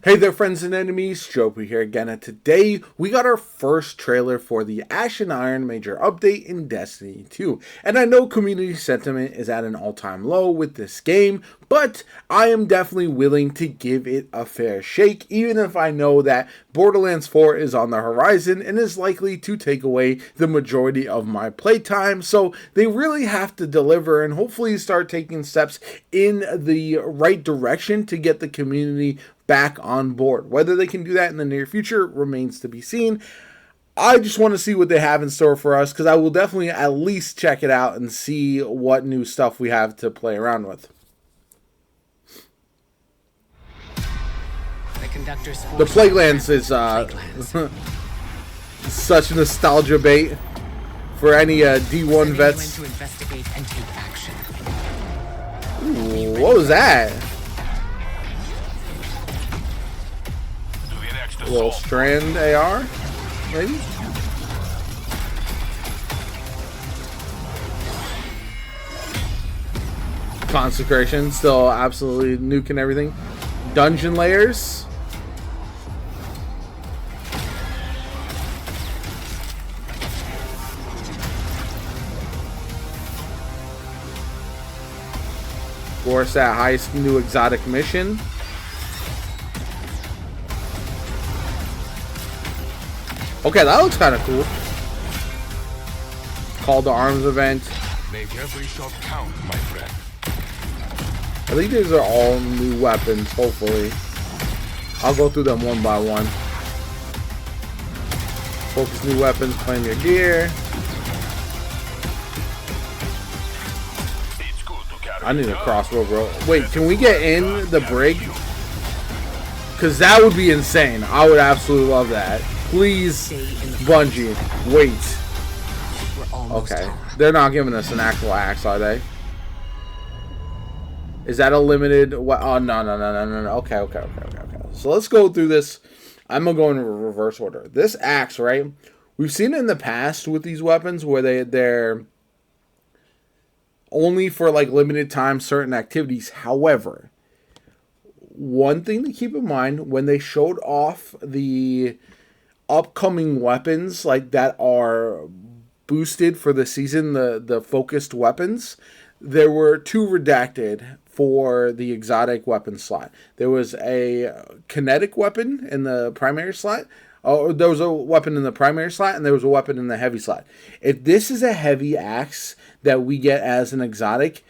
Hey there, friends and enemies, JoPaWrites here again, and today we got our first trailer for the Ash and Iron Major update in Destiny 2. And I know community sentiment is at an all-time low with this game, but I am definitely willing to give it a fair shake, even if I know that Borderlands 4 is on the horizon and is likely to take away the majority of my playtime. So they really have to deliver and hopefully start taking steps in the right direction to get the community back on board. Whether they can do that in the near future remains to be seen. I just want to see what they have in store for us, because I will definitely at least check it out and see what new stuff we have to play around with. The Plaguelands is such a nostalgia bait for any D1 vets. Ooh, what was that? A little Strand AR, maybe? Consecration, still absolutely nuking everything. Dungeon layers. Of course, that highest new exotic mission. Okay, that looks kind of cool. Call to Arms event. Make every shot count, my friend. I think these are all new weapons, hopefully. I'll go through them one by one. Focus new weapons, claim your gear. I need a crossbow, bro. Wait, can we get in the brig? Because that would be insane. I would absolutely love that. Please, Bungie, wait. Okay, they're not giving us an actual axe, are they? Is that a limited? What? Oh, no. Okay. So let's go through this. I'm gonna go in reverse order. This axe, right? We've seen it in the past with these weapons where they're only for like limited time, certain activities. However, one thing to keep in mind when they showed off the upcoming weapons like that are boosted for the season, the focused weapons, there were two redacted for the exotic weapon slot. There was a kinetic weapon in the primary slot. Oh, there was a weapon in the primary slot and there was a weapon in the heavy slot. If this is a heavy axe that we get as an exotic,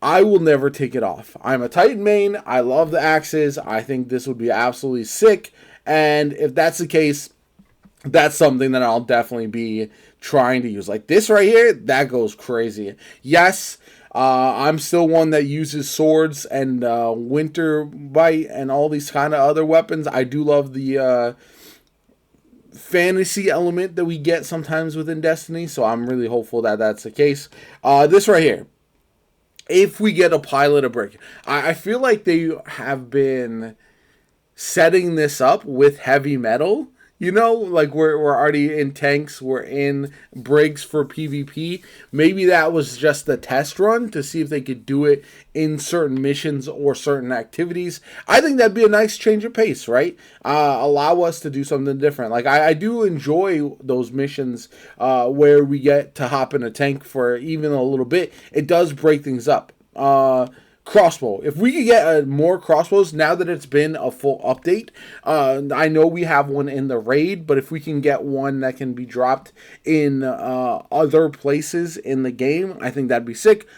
I will never take it off. I'm a Titan main. I love the axes. I think this would be absolutely sick. And if that's the case, that's something that I'll definitely be trying to use. Like this right here, that goes crazy. Yes, I'm still one that uses swords and winter bite and all these kind of other weapons. I do love the fantasy element that we get sometimes within Destiny, so I'm really hopeful that that's the case. This right here, if we get a pilot of brick, I feel like they have been setting this up with heavy metal, you know, like we're already in tanks, we're in brigs for PvP. Maybe that was just a test run to see if they could do it in certain missions or certain activities. I think that'd be a nice change of pace, right? Allow us to do something different. Like I do enjoy those missions where we get to hop in a tank for even a little bit. It does break things up. Crossbow. If we could get more crossbows now that it's been a full update, I know we have one in the raid, but if we can get one that can be dropped in other places in the game, I think that'd be sick.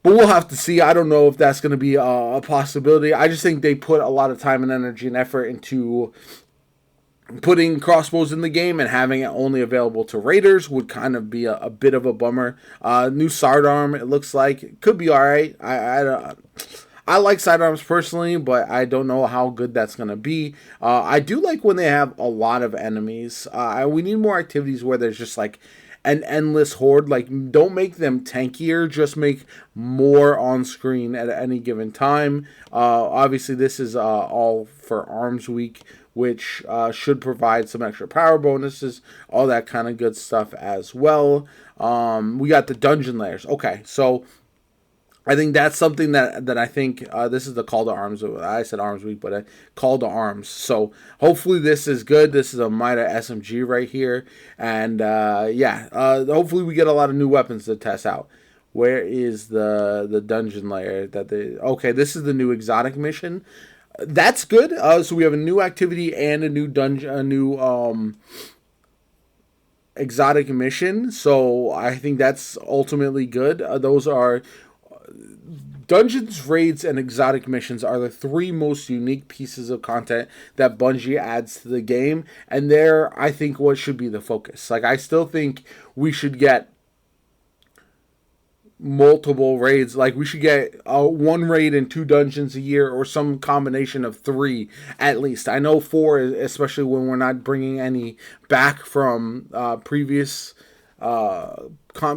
But we'll have to see. I don't know if that's going to be a possibility. I just think they put a lot of time and energy and effort into putting crossbows in the game, and having it only available to raiders would kind of be a bit of a bummer. New sidearm, it looks like. It could be alright. I like sidearms personally, but I don't know how good that's going to be. I do like when they have a lot of enemies. We need more activities where there's just like an endless horde. Like, don't make them tankier, just make more on screen at any given time. Obviously, this is all for Arms Week, which should provide some extra power bonuses, all that kind of good stuff as well. We got the dungeon layers. Okay, so I think that's something that I think this is the call to arms. I said arms week, but call to arms. So hopefully this is good. This is a Mida SMG right here, and hopefully we get a lot of new weapons to test out. Where is the dungeon layer that they? Okay, this is the new exotic mission. That's good. So we have a new activity and a new dungeon, a new exotic mission. So I think that's ultimately good. Those are dungeons, raids, and exotic missions are the three most unique pieces of content that Bungie adds to the game, and they're, I think, what should be the focus. Like, I still think we should get multiple raids. Like, we should get one raid and 2 dungeons a year, or some combination of 3 at least. I know 4, especially when we're not bringing any back from previous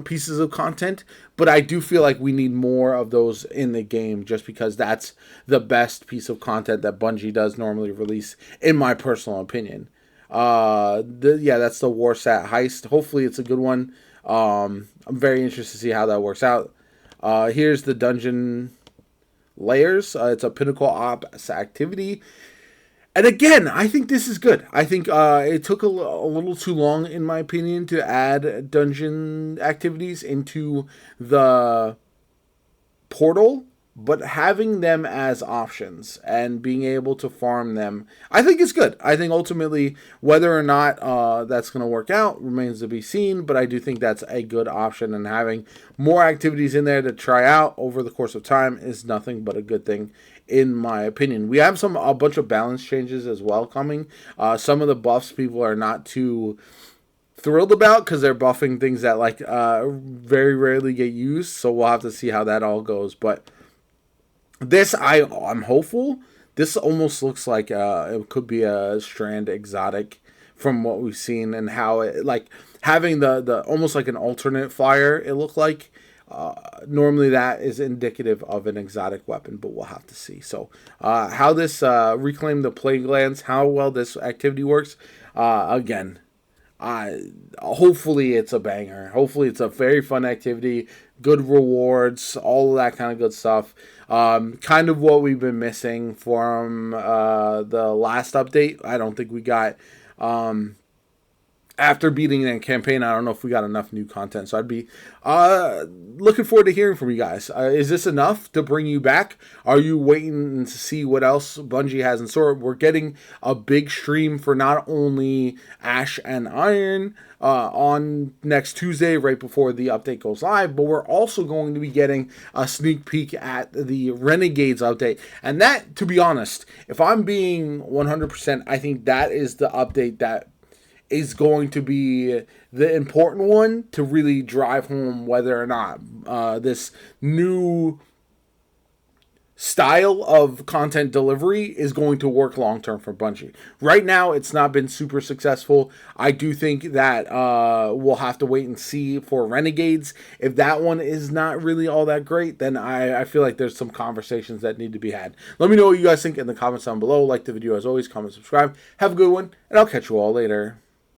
pieces of content, but I do feel like we need more of those in the game, just because that's the best piece of content that Bungie does normally release, in my personal opinion. That's the Warsat heist. Hopefully it's a good one. I'm very interested to see how that works out. Here's the dungeon layers. It's a Pinnacle Ops activity. And again, I think this is good. I think it took a little too long, in my opinion, to add dungeon activities into the portal, but having them as options and being able to farm them, I think is good. I think ultimately, whether or not that's going to work out remains to be seen, but I do think that's a good option, and having more activities in there to try out over the course of time is nothing but a good thing, in my opinion. We have a bunch of balance changes as well coming. Some of the buffs people are not too thrilled about, because they're buffing things that very rarely get used, so we'll have to see how that all goes. But this, I'm hopeful. This almost looks like it could be a Strand exotic from what we've seen, and how it, like, having the almost like an alternate fire, it looked like. Normally that is indicative of an exotic weapon, but we'll have to see. So how this Reclaim the Plague Lands, how well this activity works, again, hopefully it's a banger. Hopefully it's a very fun activity, good rewards, all of that kind of good stuff. Kind of what we've been missing from the last update. I don't think we got, after beating that campaign, I don't know if we got enough new content. So I'd be looking forward to hearing from you guys. Is this enough to bring you back? Are you waiting to see what else Bungie has in store? We're getting a big stream for not only Ash and Iron on next Tuesday, right before the update goes live, but we're also going to be getting a sneak peek at the Renegades update. And that, to be honest, if I'm being 100%, I think that is the update that is going to be the important one to really drive home whether or not this new style of content delivery is going to work long term for Bungie. Right now, it's not been super successful. I do think that we'll have to wait and see for Renegades. If that one is not really all that great, then I feel like there's some conversations that need to be had. Let me know what you guys think in the comments down below. Like the video as always, comment, subscribe. Have a good one, and I'll catch you all later.